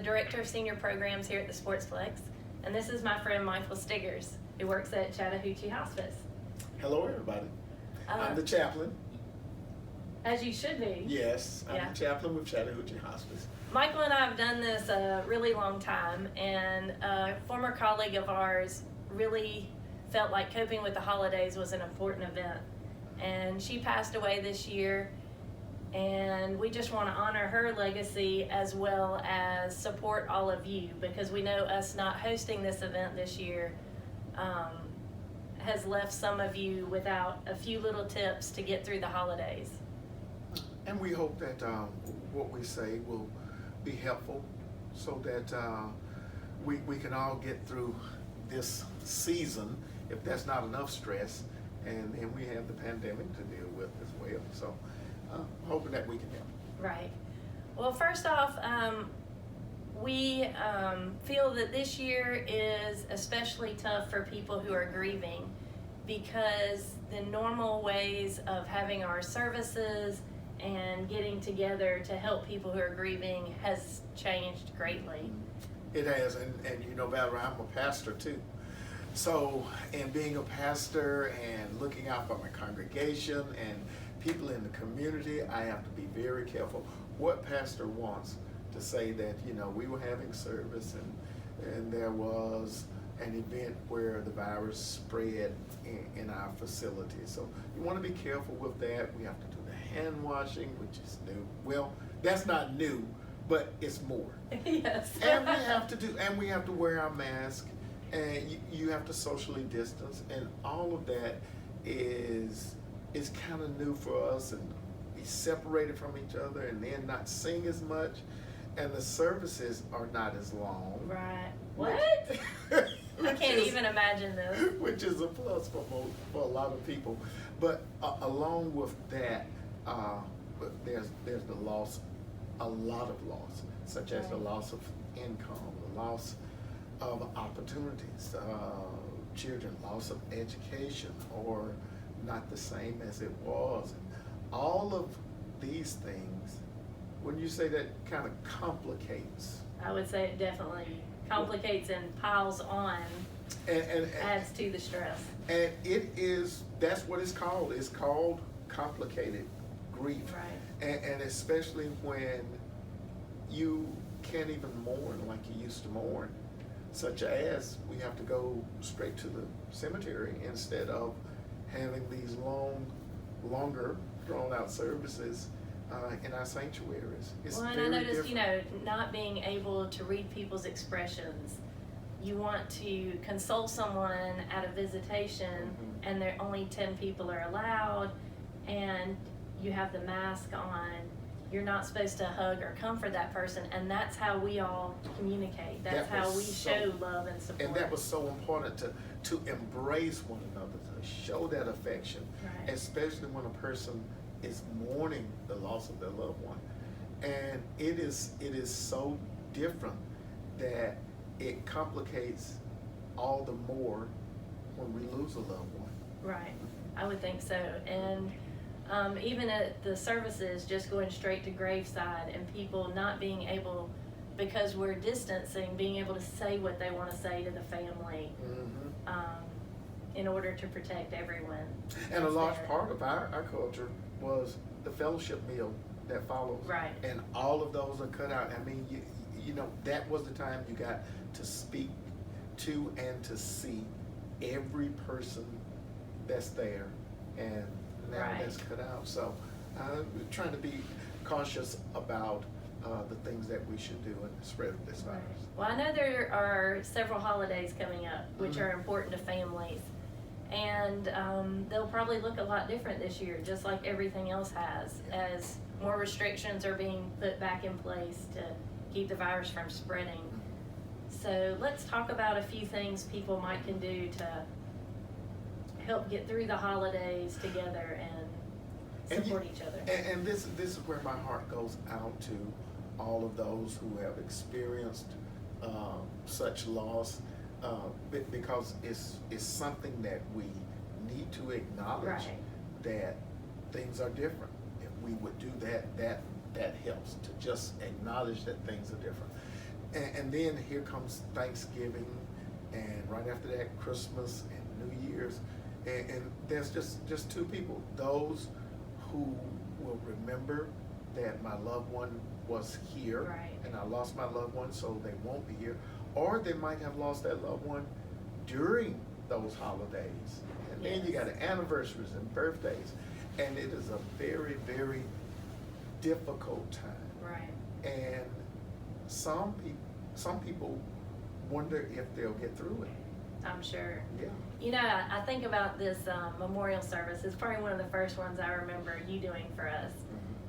the Director of Senior Programs here at the Sportsplex, and this is my friend Michael Stiggers, who works at Chattahoochee Hospice. Hello, everybody. I'm the chaplain. As you should be. Yes, I'm the chaplain with Chattahoochee Hospice. Michael and I have done this a really long time, and a former colleague of ours really felt like coping with the holidays was an important event. And she passed away this year, and we just want to honor her legacy as well as support all of you, because we know us not hosting this event this year has left some of you without a few little tips to get through the holidays. And we hope that what we say will be helpful so that we can all get through this season, if that's not enough stress, and then we have the pandemic to deal with as well. So hoping that we can help. Right. Well, first off, we feel that this year is especially tough for people who are grieving, because the normal ways of having our services and getting together to help people who are grieving has changed greatly. It has, and you know, Valerie, I'm a pastor too. So, and being a pastor and looking out for my congregation and people in the community, I have to be very careful what pastor wants to say that, you know, we were having service and there was an event where the virus spread in our facility. So you want to be careful with that. We have to do the hand washing, which is new. Well, that's not new, but it's more. Yes. And we have to wear our mask, and you have to socially distance, and all of that is kind of new for us, and be separated from each other and then not sing as much, and the services are not as long. Right. What? I can't even imagine this. Which is a plus for a lot of people. But along with that, there's the loss, a lot of loss, such as the loss of income, the loss of opportunities, children, loss of education, or not the same as it was. All of these things, when you say that, kind of complicates. I would say it definitely complicates and piles on, and adds to the stress. And that's what it's called. It's called complicated grief. Right. And especially when you can't even mourn like you used to mourn, such as we have to go straight to the cemetery instead of having these longer drawn out services in our sanctuaries. It's well, and very I noticed, different. not being able to read people's expressions. You want to console someone at a visitation, and there only 10 people are allowed, and you have the mask on. You're not supposed to hug or comfort that person, and that's how we all communicate. That's how we show love and support. And that was so important to embrace one another, to show that affection, Right. especially when a person is mourning the loss of their loved one. And it is so different that it complicates all the more when we lose a loved one. Right, I would think so. And even at the services, just going straight to graveside and people not being able, because we're distancing, being able to say what they want to say to the family in order to protect everyone. And a large part of our culture was the fellowship meal that follows. Right. And all of those are cut out. I mean, you know, that was the time you got to speak to and to see every person that's there, and now that's cut out. So we're trying to be cautious about the things that we should do in the spread of this virus. Well, I know there are several holidays coming up which are important to families, and they'll probably look a lot different this year, just like everything else has, as more restrictions are being put back in place to keep the virus from spreading. So let's talk about a few things people can do to help get through the holidays together and support each other. And this is where my heart goes out to all of those who have experienced such loss, because it's something that we need to acknowledge, that things are different. If we would do that helps, to just acknowledge that things are different. And then here comes Thanksgiving, and right after that, Christmas and New Year's. And there's just two people. Those who will remember that my loved one was here, Right. and I lost my loved one, so they won't be here. Or they might have lost that loved one during those holidays. And then you Yes. got anniversaries and birthdays. And it is a very, very difficult time. Right. And some people wonder if they'll get through it. I'm sure. Yeah. You know, I think about this memorial service. It's probably one of the first ones I remember you doing for us.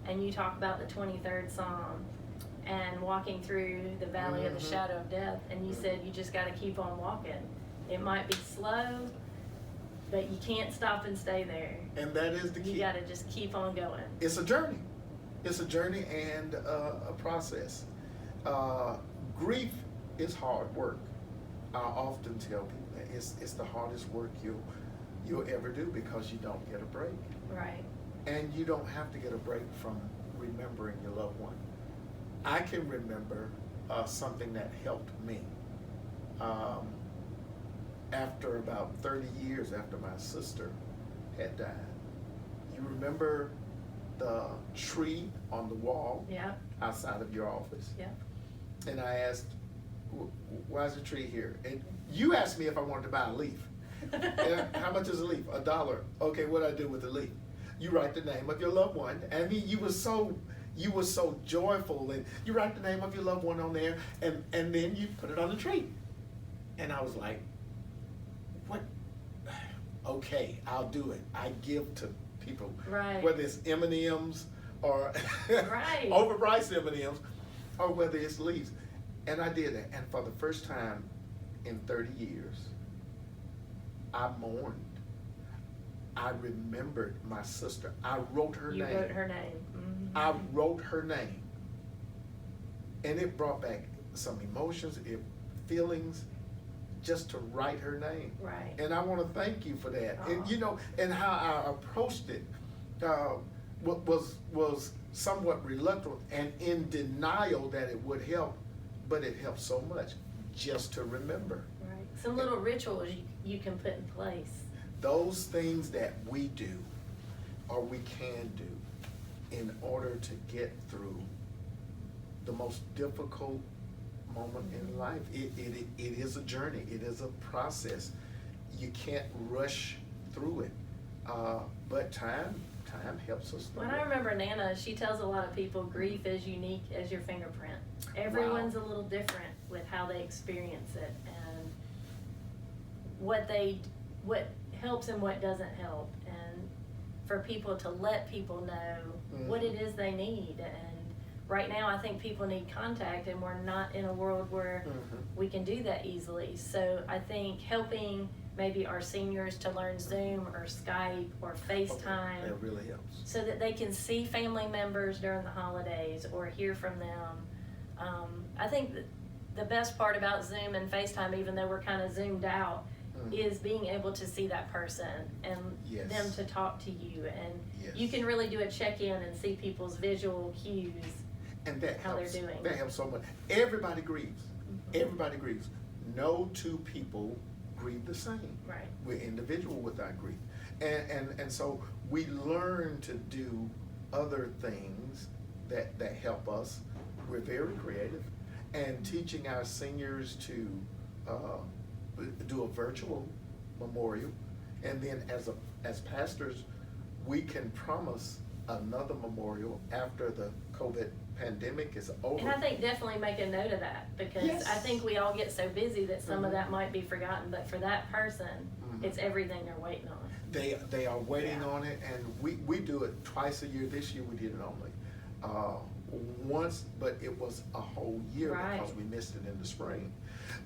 And you talk about the 23rd Psalm and walking through the valley of the shadow of death. And you said you just got to keep on walking. It might be slow, but you can't stop and stay there. And that is the key. You got to just keep on going. It's a journey. It's a journey and a process. Grief is hard work. I often tell people that it's the hardest work you'll ever do, because you don't get a break. Right. And you don't have to get a break from remembering your loved one. I can remember something that helped me. After about 30 years after my sister had died, you remember the tree on the wall Yeah. outside of your office? Yeah. And I asked, why is the tree here? And you asked me if I wanted to buy a leaf. And how much is a leaf? $1. Okay, what do I do with the leaf? You write the name of your loved one. I mean, you were so joyful, and you write the name of your loved one on there, and then you put it on the tree. And I was like, what? Okay, I'll do it. I give to people, Right. whether it's M&Ms or Right. overpriced M&Ms, or whether it's leaves. And I did that, and for the first time in 30 years, I mourned. I remembered my sister. I wrote her You name. wrote her name. Mm-hmm. I wrote her name. And it brought back some emotions, feelings, just to write her name. Right. And I want to thank you for that. Aw. And you know, and how I approached it was somewhat reluctant and in denial that it would help, but it helped so much just to remember. Right. Some little rituals you can put in place. Those things that we do or we can do in order to get through the most difficult moment in life. It is a journey. It is a process. You can't rush through it. But time helps us through When I it. remember Nana, she tells a lot of people grief is unique as your fingerprint. Everyone's a little different with how they experience it, and what helps and what doesn't help, and for people to let people know what it is they need. And right now I think people need contact, and we're not in a world where we can do that easily. So I think helping maybe our seniors to learn Zoom or Skype or FaceTime, That really helps. so that they can see family members during the holidays or hear from them. I think that the best part about Zoom and FaceTime, even though we're kind of zoomed out, is being able to see that person and Yes. them to talk to you. And Yes. you can really do a check-in and see people's visual cues. And that how they're helps. doing. That helps so much. Everybody grieves. Everybody grieves. No two people grieve the same. Right. We're individual with our grief. And so we learn to do other things that help us. We're very creative. And teaching our seniors to do a virtual memorial. And then as pastors, we can promise another memorial after the COVID pandemic is over. And I think definitely make a note of that, because Yes. I think we all get so busy that some of that might be forgotten, but for that person, it's everything they're waiting on. They are waiting Yeah. on it, and we do it twice a year. This year we did it only once, but it was a whole year Right. because we missed it in the spring.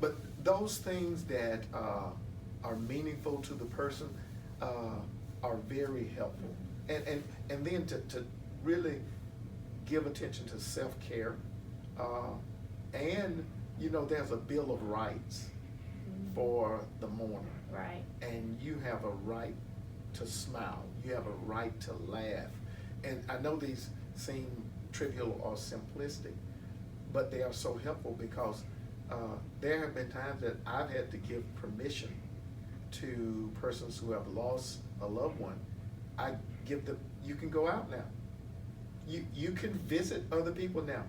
But those things that are meaningful to the person are very helpful. And then to really give attention to self-care. And, you know, there's a Bill of Rights for the mourner. Right. And you have a right to smile. You have a right to laugh. And I know these seem trivial or simplistic, but they are so helpful because there have been times that I've had to give permission to persons who have lost a loved one. I give them, you can go out now. You can visit other people now.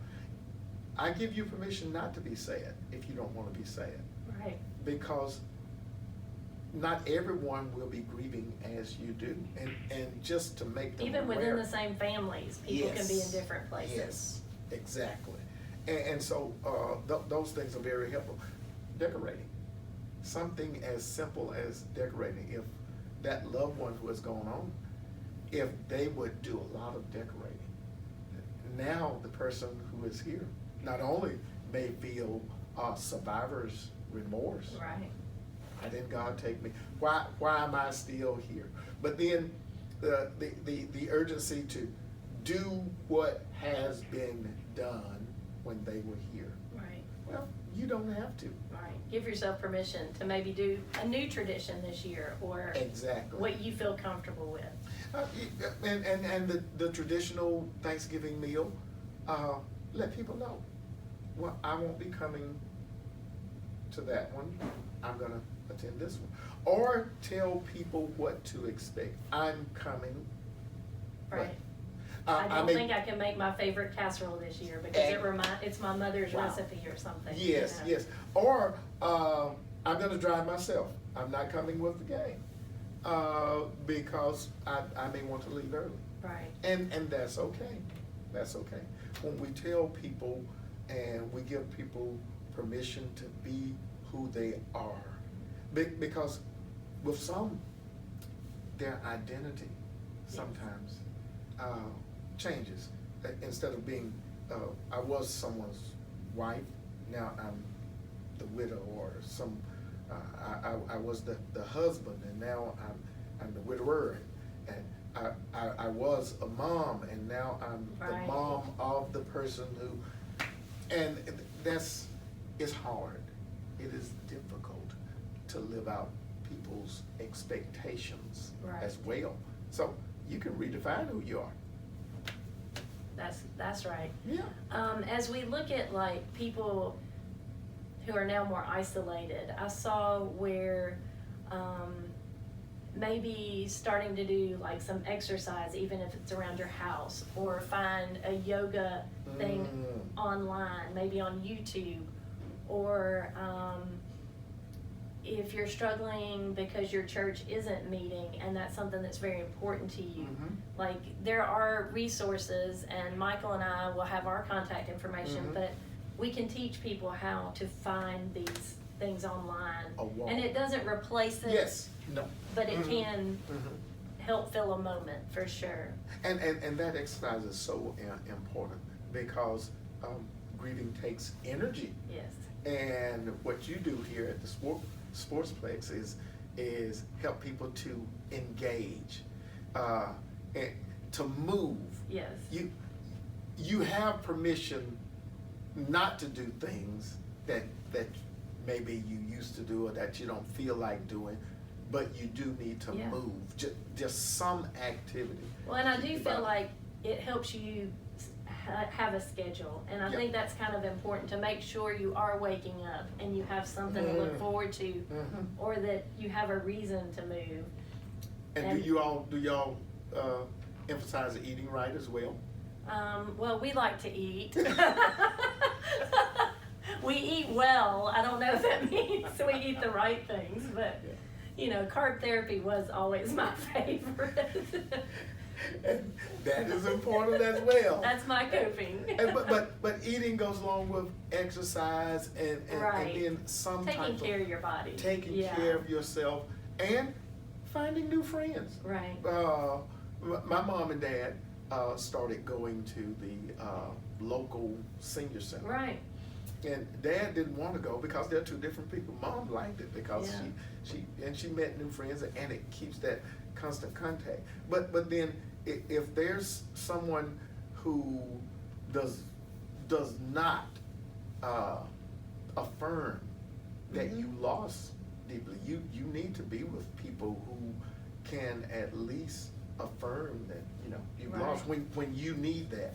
I give you permission not to be sad if you don't want to be sad. Right. Because not everyone will be grieving as you do. And just to make them Even aware. within the same families, people can be in Yes. different places. Yes, exactly. And so those things are very helpful. Decorating. Something as simple as decorating. If that loved one who has gone on, if they would do a lot of decorating, now the person who is here not only may feel survivor's remorse. Right. Why didn't God take me? Why am I still here? But then the urgency to do what has been done when they were here. Right. Well, you don't have to. Right. Give yourself permission to maybe do a new tradition this year, or Exactly. what you feel comfortable with. And the traditional Thanksgiving meal, let people know. Well, I won't be coming to that one. I'm gonna attend this one. Or tell people what to expect. I'm coming. Right. But, I don't may- think I can make my favorite casserole this year because it's my mother's Wow. recipe or something. Yes, you know? yes. Or I'm gonna drive myself. I'm not coming with the gang because I may want to leave early. Right. And that's okay. That's okay. When we tell people and we give people permission to be who they are, because with some, their identity sometimes changes. Instead of being, I was someone's wife, now I'm the widow, or some, I was the husband, and now I'm the widower, and I was a mom, and now I'm the Right. mom of the person who, and it's hard. It is difficult to live out people's expectations Right. as well. So you can redefine who you are. That's right. Yeah. As we look at like people who are now more isolated, I saw where maybe starting to do like some exercise, even if it's around your house, or find a yoga thing online, maybe on YouTube, or if you're struggling because your church isn't meeting and that's something that's very important to you, like there are resources, and Michael and I will have our contact information, but we can teach people how to find these things online. And it doesn't replace it. Yes. No. But it can help fill a moment for sure. And that exercise is so important because grieving takes energy. Yes. And what you do here at the Sportsplex is help people to engage, and to move. Yes. You have permission not to do things that maybe you used to do or that you don't feel like doing, but you do need to move. Just some activity. Well, and I do feel like it helps you have a schedule, and I think that's kind of important to make sure you are waking up and you have something to look forward to, or that you have a reason to move. And do y'all emphasize eating right as well? Well, we like to eat. We eat well. I don't know if that means we eat the right things, but you know, carb therapy was always my favorite. And that is important as well. That's my coping. But eating goes along with exercise and then some taking type care of your body, taking care of yourself, and finding new friends. Right. My mom and dad started going to the local senior center. Right. And Dad didn't want to go because they're two different people. Mom liked it because she met new friends, and it keeps that constant contact. But then if there's someone who does not affirm that you lost deeply, you need to be with people who can at least affirm that you've lost when you need that.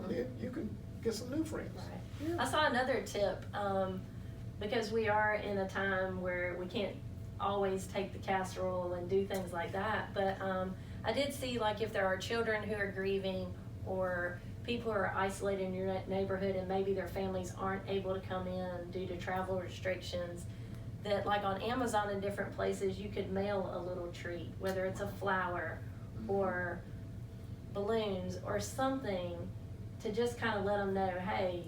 Then you can get some new friends. Right. Yeah. I saw another tip, because we are in a time where we can't always take the casserole and do things like that, but I did see, like, if there are children who are grieving or people who are isolated in your neighborhood and maybe their families aren't able to come in due to travel restrictions, that like on Amazon and different places you could mail a little treat, whether it's a flower or balloons or something, to just kind of let them know, hey,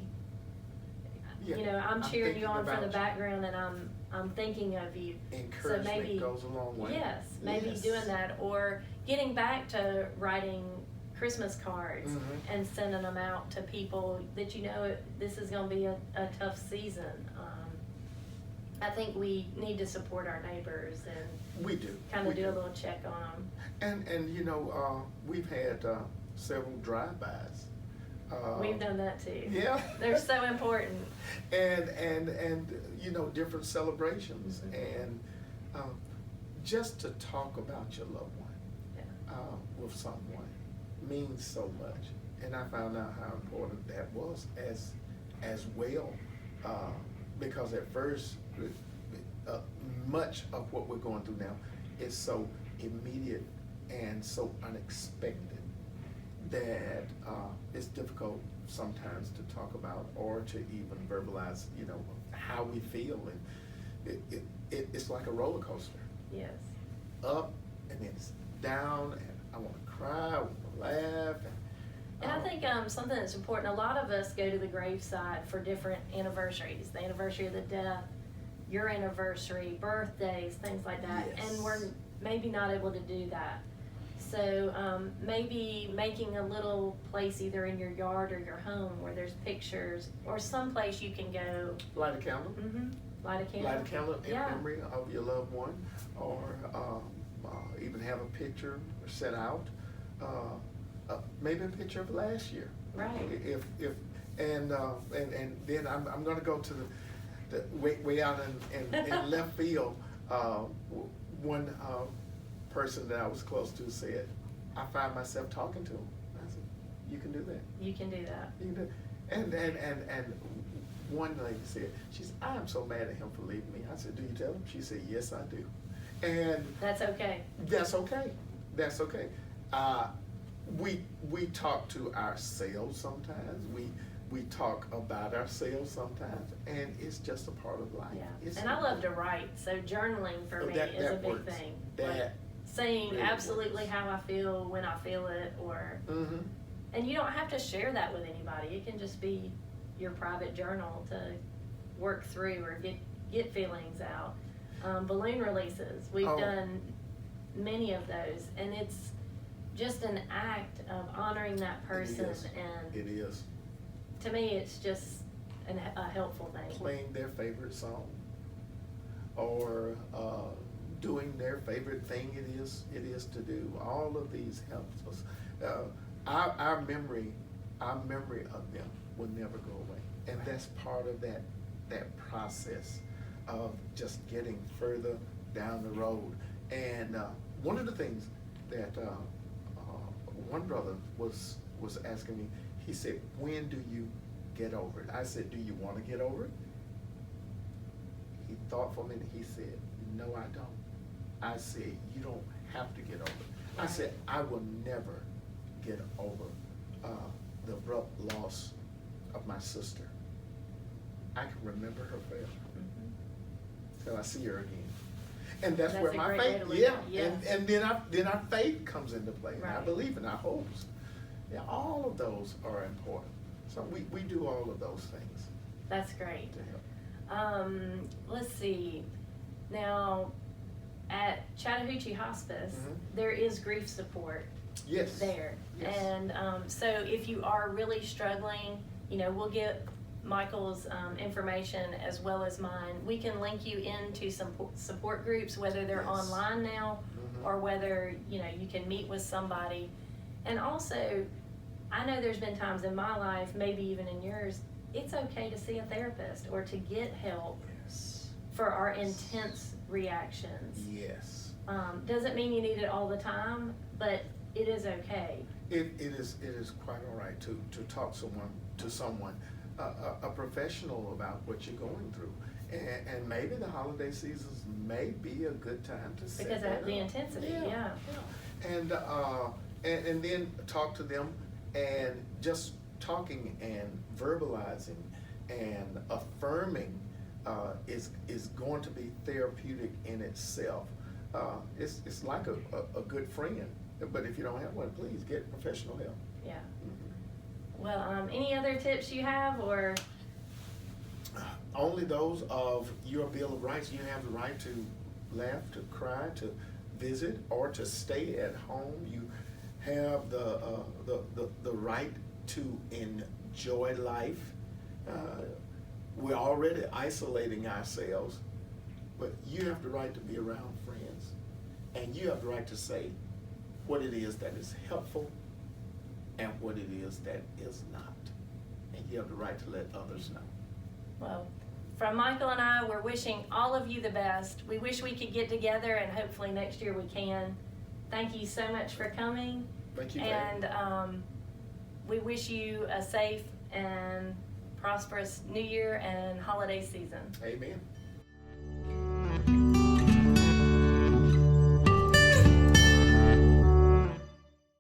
Yeah, you know, I'm cheering you thinking on from the about you. background, and I'm thinking of you. Encouragement maybe- goes a long way. Yes, maybe Yes. doing that, or getting back to writing Christmas cards Mhm. and sending them out to people that you know this is going to be a tough season. I think we need to support our neighbors and We do. kind We of do a little check on them. And you know, we've had several drive-bys. We've done that too. Yeah. They're so important. And you know, different celebrations, Mhm. and just to talk about your loved one Yeah. with someone means so much. And I found out how important that was as well, because at first, much of what we're going through now is so immediate and so unexpected that it's difficult sometimes to talk about or to even verbalize, you know, how we feel. And it's like a roller coaster. Yes. Up and then it's down, and I want to cry, I want to laugh. And I think something that's important, a lot of us go to the graveside for different anniversaries, the anniversary of the death, your anniversary, birthdays, things like that. Yes. And we're maybe not able to do that. So maybe making a little place either in your yard or your home where there's pictures, or someplace you can go. Light a candle. Light a candle. Light a candle in Yeah. memory of your loved one, or even have a picture set out. Maybe a picture of last year. Right. And then I'm going to go to the way out in left field. One person that I was close to said, I find myself talking to him. I said, you can do that. You can do that. You can do. And one lady said, she said, I am so mad at him for leaving me. I said, do you tell him? She said, yes, I do. And That's okay. that's okay. That's okay. We talk to ourselves sometimes. We talk about ourselves sometimes, and it's just a part of life. Yeah. And I love to write, so journaling for me That is a big works. thing. That Like saying really absolutely works. how I feel when I feel it, or Mm-hmm. and you don't have to share that with anybody. It can just be your private journal to work through or get feelings out. Balloon releases, we've Oh. done many of those, and it's just an act of honoring that person, and It is. to me it's just a helpful thing. Playing their favorite song, or doing their favorite thing it is to do. All of these helps us. Our memory of them will never go away, and that's part of that process of just getting further down the road. And one of the things that one brother was asking me, he said, when do you get over it? I said, do you want to get over it? He thought for a minute. He said, no, I don't. I said, you don't have to get over it. I said, I will never get over the abrupt loss of my sister. I can remember her forever till I see her again. And that's where a my great way faith, to look yeah, at it, yes. and then our faith comes into play, and our Right. belief and our hopes. Yeah, all of those are important. So we do all of those things That's great. to help. Let's see. Now, at Chattahoochee Hospice, Mhm. there is grief support Yes. there. Yes. And so if you are really struggling, you know, we'll get Michael's information as well as mine. We can link you into some support groups, whether they're Yes. online now Mhm. or whether, you know, you can meet with somebody. And also, I know there's been times in my life, maybe even in yours, it's okay to see a therapist or to get help Yes. for our intense reactions. Yes. Doesn't mean you need it all the time, but it is okay. It is quite all right to talk to to someone, a professional about what you're going through. And maybe the holiday seasons may be a good time to set Because that of the up. intensity, yeah. And then talk to them, and just talking and verbalizing and affirming is going to be therapeutic in itself. It's like a good friend, but if you don't have one, please get professional help. Yeah. Mhm. Well, any other tips you have, or? Only those of your Bill of Rights. You have the right to laugh, to cry, to visit, or to stay at home. You have the right to enjoy life. We're already isolating ourselves, but you have the right to be around friends, and you have the right to say what it is that is helpful and what it is that is not, and you have the right to let others know. Well, from Michael and I, we're wishing all of you the best. We wish we could get together, and hopefully next year we can. Thank you so much for coming. Thank you, and we wish you a safe and prosperous New Year and holiday season. Amen.